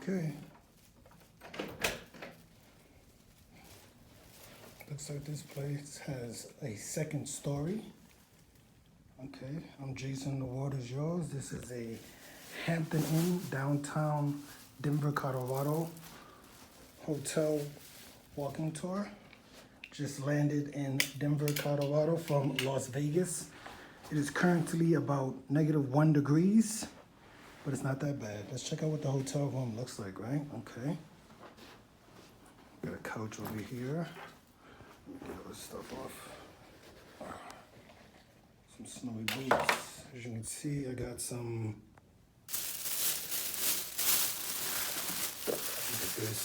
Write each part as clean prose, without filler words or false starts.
Okay. Looks like this place has a second story. Okay, I'm Jason, the world is yours. This is a Hampton Inn, downtown Denver, Colorado hotel walking tour. Just landed in Denver, Colorado from Las Vegas. It is currently about -1 degrees, but it's not that bad. Let's check out what the hotel room looks like, right? Okay. Got a couch over here. Get all this stuff off. Some snowy boots. As you can see, I got some. Look at this.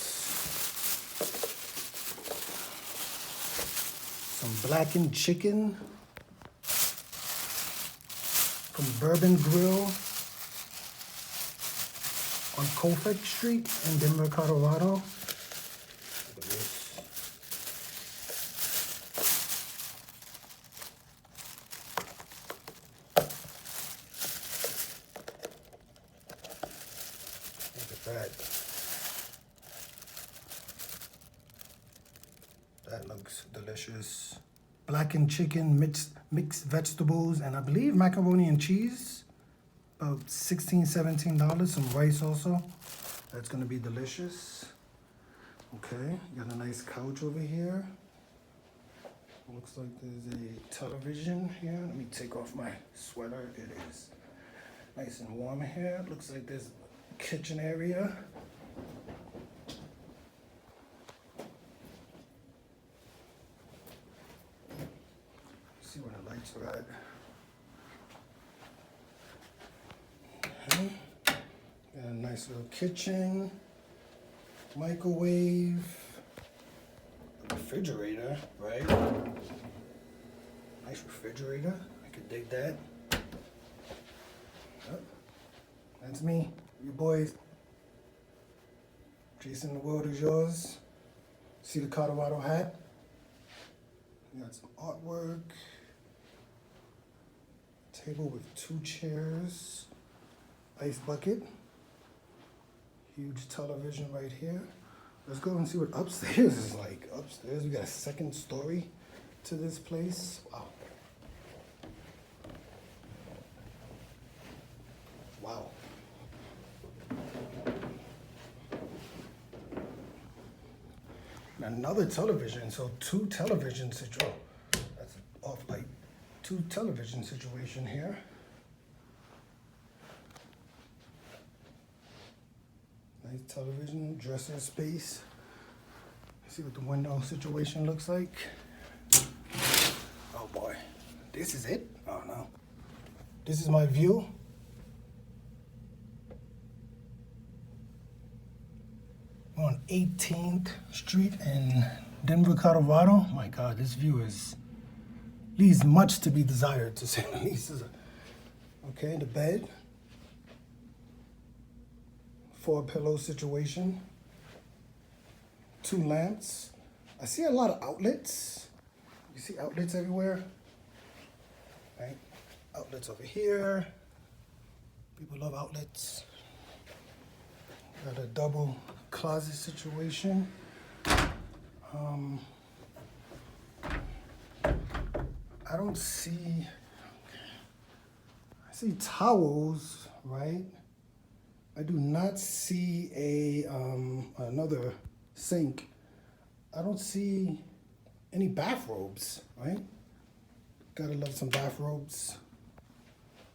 Some blackened chicken from Bourbon Grill on Colfax Street in Denver, Colorado. Look at this. Look at that. That looks delicious. Blackened chicken, mixed vegetables, and I believe macaroni and cheese. About $16, $17. Some rice also. That's gonna be delicious. Okay, got a nice couch over here. Looks like there's a television here. Let me take off my sweater. It is nice and warm here. Looks like there's a kitchen area. See where the lights are at. Okay. Got a nice little kitchen, microwave, refrigerator, right? Nice refrigerator. I could dig that. Yep. That's me, your boys. Jason, the world is yours. See the Colorado hat? We got some artwork. Table with 2 chairs. Ice bucket. Huge television right here. Let's go and see what upstairs is like. Upstairs, we got a second story to this place. Wow. Wow. Another television, so 2 television situation. Oh, that's off light. 2 television situation here. Nice television, dresser space. See what the window situation looks like. Oh boy, this is it? Oh no. This is my view. We're on 18th Street in Denver, Colorado. My God, this view leaves much to be desired, to say the least. Okay, the bed. 4-pillow situation. 2 lamps. I see a lot of outlets. You see outlets everywhere? Right? Outlets over here. People love outlets. Got a double closet situation. I don't see, I see towels, right? I do not see another sink. I don't see any bathrobes, right? Gotta love some bathrobes.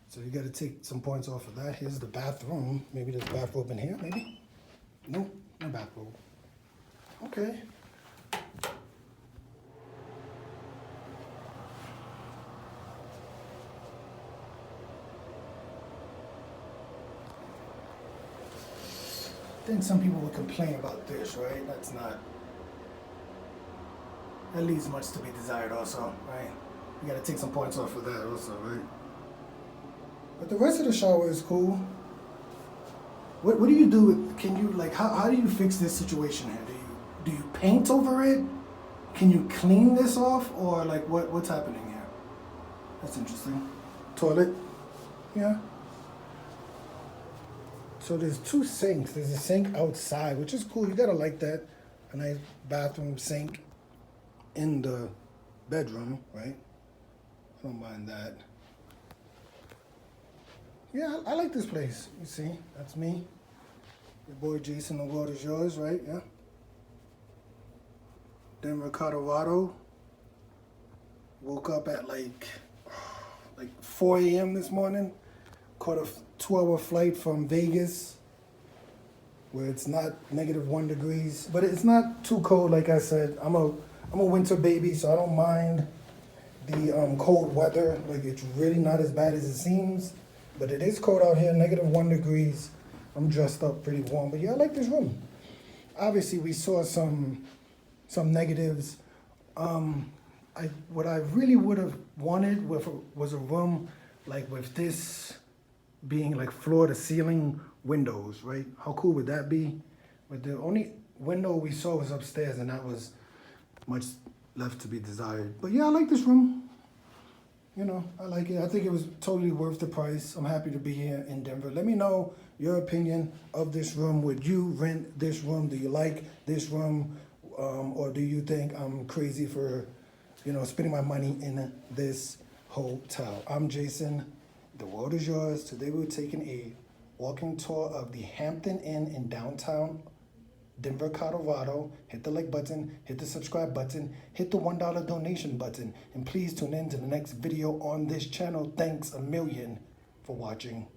So you gotta take some points off of that. Here's the bathroom. Maybe there's a bathrobe in here, maybe? No, no bathrobe. Okay. I think some people would complain about this, right? That leaves much to be desired also, right? You gotta take some points off of that also, right? But the rest of the shower is cool. What do you do with, can you, like, how do you fix this situation here? Do you paint over it? Can you clean this off? Or like, what's happening here? That's interesting. Toilet, yeah. So there's two sinks. There's a sink outside, which is cool. You gotta like that. A nice bathroom sink in the bedroom, right? I don't mind that. Yeah, I like this place. You see, that's me. Your boy Jason, the world is yours, right? Yeah. Denver, Colorado. Woke up at like 4 a.m. this morning. Caught a 2-hour flight from Vegas, where it's not -1 degrees, but it's not too cold. Like I said, I'm a winter baby, so I don't mind the cold weather. Like, it's really not as bad as it seems, but it is cold out here, -1 degrees. I'm dressed up pretty warm, but yeah, I like this room. Obviously, we saw some negatives. What I really would have wanted was a room like with this being like floor to ceiling windows, right? How cool would that be? But the only window we saw was upstairs, and that was much left to be desired. But yeah, I like this room. You know, I like it. I think it was totally worth the price. I'm happy to be here in Denver. Let me know your opinion of this room. Would you rent this room? Do you like this room? Or do you think I'm crazy for, spending my money in this hotel? I'm Jason. The world is yours. Today we're taking a walking tour of the Hampton Inn in downtown Denver, Colorado. Hit the like button, hit the subscribe button, hit the $1 donation button, and please tune in to the next video on this channel. Thanks a million for watching.